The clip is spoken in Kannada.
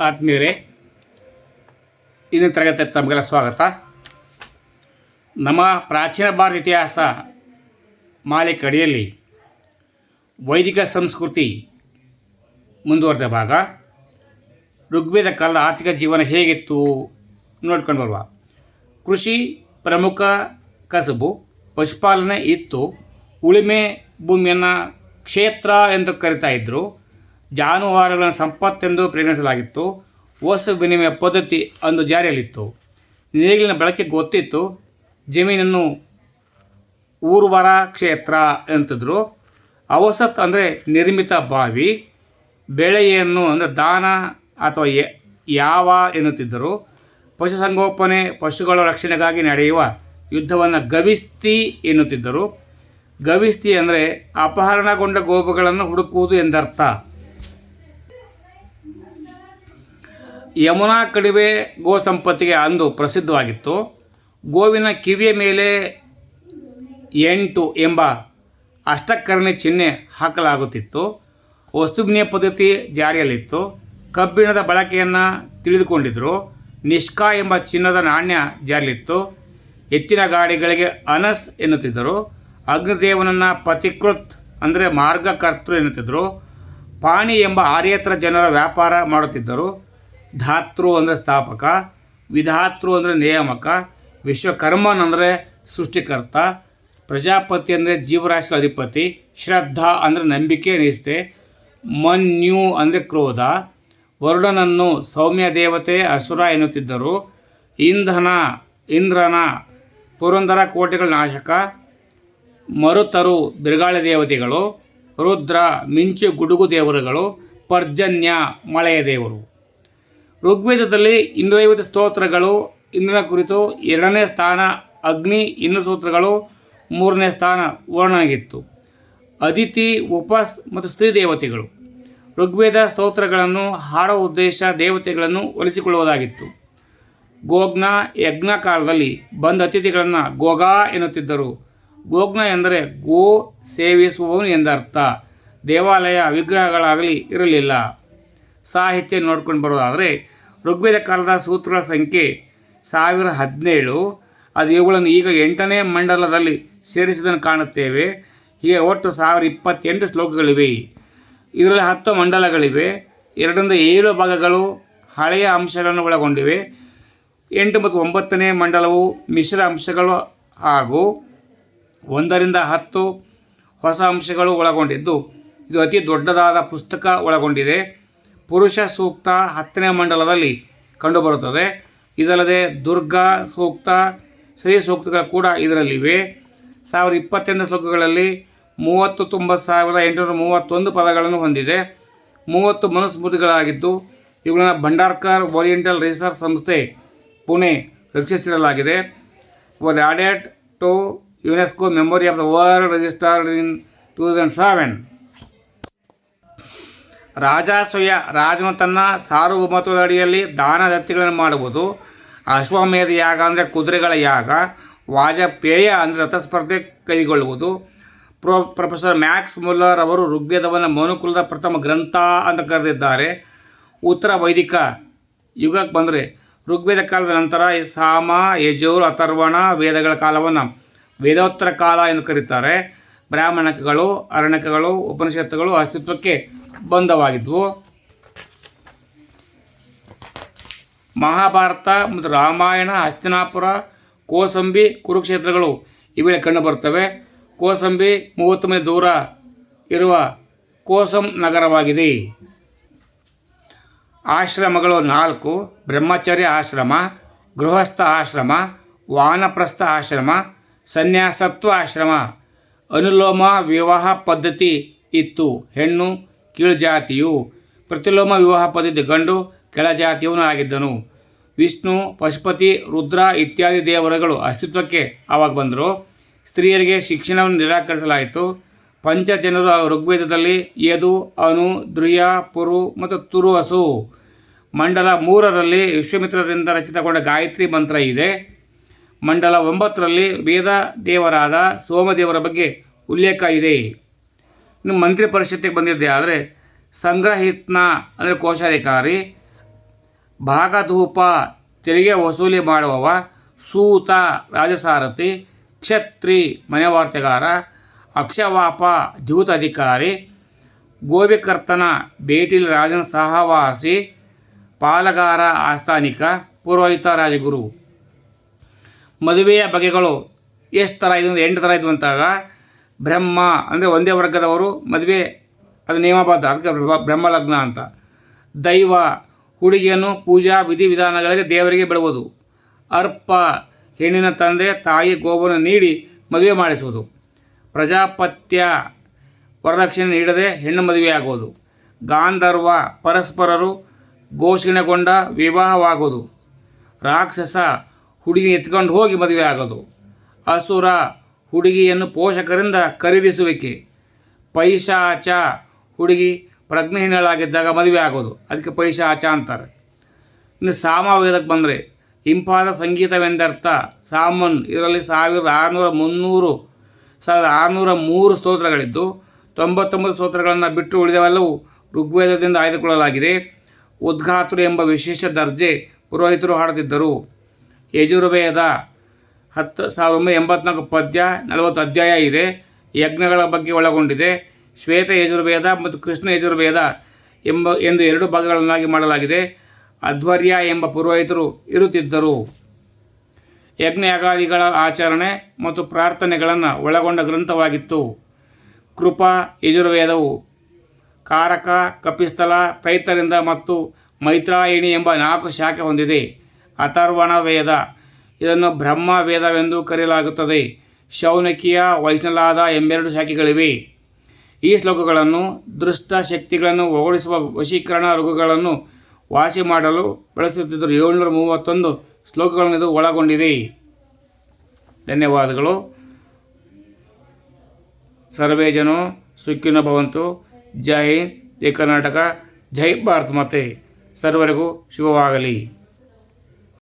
ಆತ್ಮೀಯರೇ, ಇಂದಿನ ತರಗತಿ ತಮಗೆಲ್ಲ ಸ್ವಾಗತ. ನಮ್ಮ ಪ್ರಾಚೀನ ಭಾರತ ಇತಿಹಾಸ ಮಾಲಿಕೆ ಅಡಿಯಲ್ಲಿ ವೈದಿಕ ಸಂಸ್ಕೃತಿ ಮುಂದುವರೆದ ಭಾಗ, ಋಗ್ವೇದ ಕಾಲದ ಆರ್ಥಿಕ ಜೀವನ ಹೇಗಿತ್ತು ನೋಡ್ಕೊಂಡು ಬರುವ. ಕೃಷಿ ಪ್ರಮುಖ ಕಸಬು, ಪಶುಪಾಲನೆ ಇತ್ತು. ಉಳುಮೆ ಭೂಮಿಯನ್ನು ಕ್ಷೇತ್ರ ಎಂದು ಕರೀತಾ ಇದ್ದರು. ಜಾನುವಾರುಗಳನ್ನು ಸಂಪತ್ತೆಂದು ಪರಿಗಣಿಸಲಾಗಿತ್ತು. ವಸ್ತು ವಿನಿಮಯ ಪದ್ಧತಿ ಅಂದು ಜಾರಿಯಲ್ಲಿತ್ತು. ನೇಗಿಲಿನ ಬಳಕೆ ಗೊತ್ತಿತ್ತು. ಜಮೀನನ್ನು ಊರ್ವರ ಕ್ಷೇತ್ರ ಅಂತಿದ್ರು. ಅವಸತ್ ಅಂದರೆ ನಿರ್ಮಿತ ಬಾವಿ. ಬೆಳೆಯನ್ನು ಅಂದರೆ ದಾನ ಅಥವಾ ಯಾವ ಎನ್ನುತ್ತಿದ್ದರು. ಪಶುಸಂಗೋಪನೆ, ಪಶುಗಳ ರಕ್ಷಣೆಗಾಗಿ ನಡೆಯುವ ಯುದ್ಧವನ್ನು ಗವಿಸ್ತಿ ಎನ್ನುತ್ತಿದ್ದರು. ಗವಿಸ್ತಿ ಅಂದರೆ ಅಪಹರಣಗೊಂಡ ಗೋವುಗಳನ್ನು ಹುಡುಕುವುದು ಎಂದರ್ಥ. ಯಮುನಾ ಕಣಿವೆ ಗೋ ಸಂಪತ್ತಿಗೆ ಅಂದು ಪ್ರಸಿದ್ಧವಾಗಿತ್ತು. ಗೋವಿನ ಕಿವಿಯ ಮೇಲೆ 8 ಎಂಬ ಅಷ್ಟಕರ್ಣಿ ಚಿಹ್ನೆ ಹಾಕಲಾಗುತ್ತಿತ್ತು. ವಸ್ತು ವಿನಿಮಯ ಪದ್ಧತಿ ಜಾರಿಯಲ್ಲಿತ್ತು. ಕಬ್ಬಿಣದ ಬಳಕೆಯನ್ನು ತಿಳಿದುಕೊಂಡಿದ್ದರು. ನಿಷ್ಕಾ ಎಂಬ ಚಿನ್ನದ ನಾಣ್ಯ ಜಾರಿಯಲ್ಲಿತ್ತು. ಎತ್ತಿನ ಗಾಡಿಗಳಿಗೆ ಅನಸ್ ಎನ್ನುತ್ತಿದ್ದರು. ಅಗ್ನಿದೇವನನ್ನು ಪತಿಕೃತ್ ಅಂದರೆ ಮಾರ್ಗಕರ್ತೃ ಎನ್ನುತ್ತಿದ್ದರು. ಪಾಣಿ ಎಂಬ ಆರ್ಯೇತರ ಜನರ ವ್ಯಾಪಾರ ಮಾಡುತ್ತಿದ್ದರು. ಧಾತೃ ಅಂದರೆ ಸ್ಥಾಪಕ, ವಿಧಾತೃ ಅಂದರೆ ನಿಯಾಮಕ, ವಿಶ್ವಕರ್ಮನ್ ಅಂದರೆ ಸೃಷ್ಟಿಕರ್ತ, ಪ್ರಜಾಪತಿ ಅಂದರೆ ಜೀವರಾಶಿಗಳ ಅಧಿಪತಿ, ಶ್ರದ್ಧಾ ಅಂದರೆ ನಂಬಿಕೆ ನಿಷ್ಠೆ, ಮನ್ಯು ಅಂದರೆ ಕ್ರೋಧ, ವರುಣನನ್ನು ಸೌಮ್ಯ ದೇವತೆ ಅಸುರ ಎನ್ನುತ್ತಿದ್ದರು. ಇಂದ್ರನ ಪುರಂದರ ಕೋಟೆಗಳ ನಾಶಕ, ಮರುತರು ಬಿರುಗಾಳಿ ದೇವತೆಗಳು, ರುದ್ರ ಮಿಂಚು ಗುಡುಗು ದೇವರುಗಳು, ಪರ್ಜನ್ಯ ಮಳೆಯ ದೇವರು. ಋಗ್ವೇದದಲ್ಲಿ 250 ಸ್ತೋತ್ರಗಳು. ಇಂದ್ರನ ಕುರಿತು 2ನೇ ಸ್ಥಾನ ಅಗ್ನಿ, 200 ಸೂತ್ರಗಳು. 3ನೇ ಸ್ಥಾನ ವರುಣನಿಗಿತ್ತು. ಅದಿತಿ, ಉಪಸ್ ಮತ್ತು ಸ್ತ್ರೀ ದೇವತೆಗಳು. ಋಗ್ವೇದ ಸ್ತೋತ್ರಗಳನ್ನು ಹಾಡುವ ಉದ್ದೇಶ ದೇವತೆಗಳನ್ನು ಒಲಿಸಿಕೊಳ್ಳುವುದಾಗಿತ್ತು. ಗೋಗ್ನ ಯಜ್ಞ ಕಾಲದಲ್ಲಿ ಬಂದ ಅತಿಥಿಗಳನ್ನು ಗೋಗಾ ಎನ್ನುತ್ತಿದ್ದರು. ಗೋಗ್ನ ಎಂದರೆ ಗೋ ಸೇವಿಸುವವನು ಎಂದರ್ಥ. ದೇವಾಲಯ ವಿಗ್ರಹಗಳಾಗಲಿ ಇರಲಿಲ್ಲ. ಸಾಹಿತ್ಯ ನೋಡ್ಕೊಂಡು ಬರೋದಾದರೆ, ಋಗ್ವೇದ ಕಾಲದ ಸೂತ್ರಗಳ ಸಂಖ್ಯೆ 1017. ಅದು ಇವುಗಳನ್ನು ಈಗ 8ನೇ ಮಂಡಲದಲ್ಲಿ ಸೇರಿಸಿದ್ದನ್ನು ಕಾಣುತ್ತೇವೆ. ಹೀಗೆ ಒಟ್ಟು 1028 ಶ್ಲೋಕಗಳಿವೆ. ಇದರಲ್ಲಿ 10 ಮಂಡಲಗಳಿವೆ. 2ರಿಂದ 7 ಭಾಗಗಳು ಹಳೆಯ ಅಂಶಗಳನ್ನು ಒಳಗೊಂಡಿವೆ. 8 ಮತ್ತು 9ನೇ ಮಂಡಲವು ಮಿಶ್ರ ಅಂಶಗಳು ಹಾಗೂ 1ರಿಂದ 10 ಹೊಸ ಅಂಶಗಳು ಒಳಗೊಂಡಿದ್ದು ಇದು ಅತಿ ದೊಡ್ಡದಾದ ಪುಸ್ತಕ ಒಳಗೊಂಡಿದೆ. ಪುರುಷ ಸೂಕ್ತ 10ನೇ ಮಂಡಲದಲ್ಲಿ ಕಂಡುಬರುತ್ತದೆ. ಇದಲ್ಲದೆ ದುರ್ಗಾ ಸೂಕ್ತ, ಸ್ತ್ರೀ ಸೂಕ್ತಗಳು ಕೂಡ ಇದರಲ್ಲಿವೆ. 1028 ಶ್ಲೋಕಗಳಲ್ಲಿ 30,931 ಪದಗಳನ್ನು ಹೊಂದಿದೆ. 30 ಮನುಸ್ಮೃತಿಗಳಾಗಿದ್ದು ಇವುಗಳನ್ನು ಭಂಡಾರ್ಕರ್ ಓರಿಯೆಂಟಲ್ ರಿಸರ್ಚ್ ಸಂಸ್ಥೆ ಪುಣೆ ರಕ್ಷಿಸಿಡಲಾಗಿದೆ. Were added to UNESCO memory of the world registered in 2007. ರಾಜಾಶ್ವಯ ರಾಜನು ತನ್ನ ಸಾರ್ವಭೌಮತ್ವದ ಅಡಿಯಲ್ಲಿ ದಾನ ದತ್ತಿಗಳನ್ನು ಮಾಡುವುದು. ಅಶ್ವಮೇಧ ಯಾಗ ಅಂದರೆ ಕುದುರೆಗಳ ಯಾಗ. ವಾಜಪೇಯ ಅಂದರೆ ರಥಸ್ಪರ್ಧೆ ಕೈಗೊಳ್ಳುವುದು. ಪ್ರೊಫೆಸರ್ ಮ್ಯಾಕ್ಸ್ ಮುಲ್ಲರ್ ಅವರು ಋಗ್ವೇದವನ್ನು ಮನುಕುಲದ ಪ್ರಥಮ ಗ್ರಂಥ ಅಂತ ಕರೆದಿದ್ದಾರೆ. ಉತ್ತರ ವೈದಿಕ ಯುಗಕ್ಕೆ ಬಂದರೆ ಋಗ್ವೇದ ಕಾಲದ ನಂತರ ಸಾಮ, ಯಜುರ್, ಅಥರ್ವಣ ವೇದಗಳ ಕಾಲವನ್ನು ವೇದೋತ್ತರ ಕಾಲ ಎಂದು ಕರೀತಾರೆ. ಬ್ರಾಹ್ಮಣಕಗಳು, ಅರಣ್ಯಕಗಳು, ಉಪನಿಷತ್ತುಗಳು ಅಸ್ತಿತ್ವಕ್ಕೆ ಬಂಧವಾಗಿದ್ವು. ಮಹಾಭಾರತ ಮತ್ತು ರಾಮಾಯಣ, ಹಸ್ತಿನಾಪುರ, ಕೋಸಂಬಿ, ಕುರುಕ್ಷೇತ್ರಗಳು ಇವೆಲ್ಲ ಕಂಡುಬರುತ್ತವೆ. ಕೋಸಂಬಿ 30 ಮೈಲಿ ದೂರ ಇರುವ ಕೋಸಂ ನಗರವಾಗಿದೆ. ಆಶ್ರಮಗಳು 4: ಬ್ರಹ್ಮಚರ್ಯ ಆಶ್ರಮ, ಗೃಹಸ್ಥ ಆಶ್ರಮ, ವಾನಪ್ರಸ್ಥ ಆಶ್ರಮ, ಸನ್ಯಾಸತ್ವ ಆಶ್ರಮ. ಅನುಲೋಮ ವಿವಾಹ ಪದ್ಧತಿ ಇತ್ತು. ಹೆಣ್ಣು ಕೀಳುಜಾತಿಯು. ಪ್ರತಿಲೋಮ ವಿವಾಹ ಪದ್ಧತಿ ಗಂಡು ಕೆಳಜಾತಿಯವನು ಆಗಿದ್ದನು. ವಿಷ್ಣು, ಪಶುಪತಿ, ರುದ್ರ ಇತ್ಯಾದಿ ದೇವರುಗಳು ಅಸ್ತಿತ್ವಕ್ಕೆ ಆವಾಗ ಬಂದರು. ಸ್ತ್ರೀಯರಿಗೆ ಶಿಕ್ಷಣವನ್ನು ನಿರಾಕರಿಸಲಾಯಿತು. ಪಂಚಜನರು ಋಗ್ವೇದದಲ್ಲಿ ಯದು, ಅನು, ಧ್ರುಯ, ಪುರು ಮತ್ತು ತುರುವಸು. ಮಂಡಲ 3ರಲ್ಲಿ ವಿಶ್ವಾಮಿತ್ರರಿಂದ ರಚಿತಗೊಂಡ ಗಾಯತ್ರಿ ಮಂತ್ರ ಇದೆ. ಮಂಡಲ 9ರಲ್ಲಿ ವೇದ ದೇವರಾದ ಸೋಮದೇವರ ಬಗ್ಗೆ ಉಲ್ಲೇಖ ಇದೆ. ಇನ್ನು ಮಂತ್ರಿ ಪರಿಷತ್ತಿಗೆ ಬಂದಿದ್ದೆ ಆದರೆ ಸಂಗ್ರಹಿತ್ನ ಅಂದರೆ ಕೋಶಾಧಿಕಾರಿ, ಭಾಗಧೂಪ ತೆರಿಗೆ ವಸೂಲಿ ಮಾಡುವವ, ಸೂತ ರಾಜಸಾರಥಿ, ಕ್ಷತ್ರಿ ಮನೆವಾರ್ತೆಗಾರ, ಅಕ್ಷವಾಪ ದ್ಯೂತ ಅಧಿಕಾರಿ, ಗೋಬಿಕರ್ತನ ಬೇಟಿಲ್ ರಾಜನ ಸಹವಾಸಿ, ಪಾಲಗಾರ ಆಸ್ಥಾನಿಕ, ಪುರೋಹಿತ ರಾಜಗುರು. ಮದುವೆಯ ಬಗೆಗಳು ಎಷ್ಟು ಥರ ಇದು? 8 ಥರ ಇದ್ವು ಅಂತಾಗ ಬ್ರಹ್ಮ ಅಂದರೆ ಒಂದೇ ವರ್ಗದವರು ಮದುವೆ, ಅದು ನಿಯಮಬದ್ಧ, ಅದಕ್ಕೆ ಬ್ರಹ್ಮಲಗ್ನ ಅಂತ. ದೈವ, ಹುಡುಗಿಯನ್ನು ಪೂಜಾ ವಿಧಿವಿಧಾನಗಳಿಗೆ ದೇವರಿಗೆ ಬಿಡುವುದು. ಅರ್ಪ, ಹೆಣ್ಣಿನ ತಂದೆ ತಾಯಿ ಗೋವನ್ನು ನೀಡಿ ಮದುವೆ ಮಾಡಿಸುವುದು. ಪ್ರಜಾಪತ್ಯ, ವರದಕ್ಷಿಣೆ ನೀಡದೆ ಹೆಣ್ಣು ಮದುವೆಯಾಗುವುದು. ಗಾಂಧರ್ವ, ಪರಸ್ಪರರು ಘೋಷಣೆಗೊಂಡ ವಿವಾಹವಾಗುವುದು. ರಾಕ್ಷಸ, ಹುಡುಗಿ ಎತ್ಕೊಂಡು ಹೋಗಿ ಮದುವೆ ಆಗೋದು. ಅಸುರ, ಹುಡುಗಿಯನ್ನು ಪೋಷಕರಿಂದ ಖರೀದಿಸುವಿಕೆ. ಪೈಶಾಚ, ಹುಡುಗಿ ಪ್ರಜ್ಞೆಹೀನಳಾಗಿದ್ದಾಗ ಮದುವೆ ಆಗೋದು, ಅದಕ್ಕೆ ಪೈಶಾಚ ಅಂತಾರೆ. ಇನ್ನು ಸಾಮವೇದಕ್ಕೆ ಬಂದರೆ ಇಂಪಾದ ಸಂಗೀತವೆಂದರ್ಥ. ಸಾಮನ್, ಇದರಲ್ಲಿ 1603 ಸ್ತೋತ್ರಗಳಿದ್ದು 99 ಸ್ತೋತ್ರಗಳನ್ನು ಬಿಟ್ಟು ಉಳಿದವೆಲ್ಲವೂ ಋಗ್ವೇದದಿಂದ ಆಯ್ದುಕೊಳ್ಳಲಾಗಿದೆ. ಉದ್ಘಾತರು ಎಂಬ ವಿಶೇಷ ದರ್ಜೆ ಪುರೋಹಿತರು ಹಾಡುತ್ತಿದ್ದರು. ಯಜುರ್ವೇದ 10,984 ಪದ್ಯ, 40 ಅಧ್ಯಾಯ ಇದೆ. ಯಜ್ಞಗಳ ಬಗ್ಗೆ ಒಳಗೊಂಡಿದೆ. ಶ್ವೇತ ಯಜುರ್ವೇದ ಮತ್ತು ಕೃಷ್ಣ ಯಜುರ್ವೇದ ಎಂದು 2 ಭಾಗಗಳನ್ನಾಗಿ ಮಾಡಲಾಗಿದೆ. ಅಧ್ವರ್ಯ ಎಂಬ ಪುರೋಹಿತರು ಇರುತ್ತಿದ್ದರು. ಯಜ್ಞಯಾಗಾದಿಗಳ ಆಚರಣೆ ಮತ್ತು ಪ್ರಾರ್ಥನೆಗಳನ್ನು ಒಳಗೊಂಡ ಗ್ರಂಥವಾಗಿತ್ತು. ಕೃಪಾ ಯಜುರ್ವೇದವು ಕಾರಕ, ಕಪಿಸ್ಥಲ, ತೈತರಿಂದ ಮತ್ತು ಮೈತ್ರಾಯಣಿ ಎಂಬ 4 ಶಾಖೆ ಹೊಂದಿದೆ. ಅಥರ್ವಣ ವೇದ, ಇದನ್ನು ಬ್ರಹ್ಮ ವೇದವೆಂದು ಕರೆಯಲಾಗುತ್ತದೆ. ಶೌನಕಿಯ, ವೈಷ್ಣಲಾದ ಎಂಬೆರಡು ಶಾಖೆಗಳಿವೆ. ಈ ಶ್ಲೋಕಗಳನ್ನು ದುಷ್ಟ ಶಕ್ತಿಗಳನ್ನು ಓಡಿಸುವ ವಶೀಕರಣ ರೋಗಗಳನ್ನು ವಾಸಿ ಮಾಡಲು ಬಳಸುತ್ತಿದ್ದರು. 731 ಶ್ಲೋಕಗಳನ್ನು ಇದು ಒಳಗೊಂಡಿದೆ. ಧನ್ಯವಾದಗಳು. ಸರ್ವೇ ಜನ ಸುಖಿನೋ ಭವಂತು. ಜೈ ಹಿಂದ್, ಜೈ ಕರ್ನಾಟಕ, ಜೈ ಭಾರತ್ ಮಾತೆ. ಸರ್ವರಿಗೂ ಶುಭವಾಗಲಿ.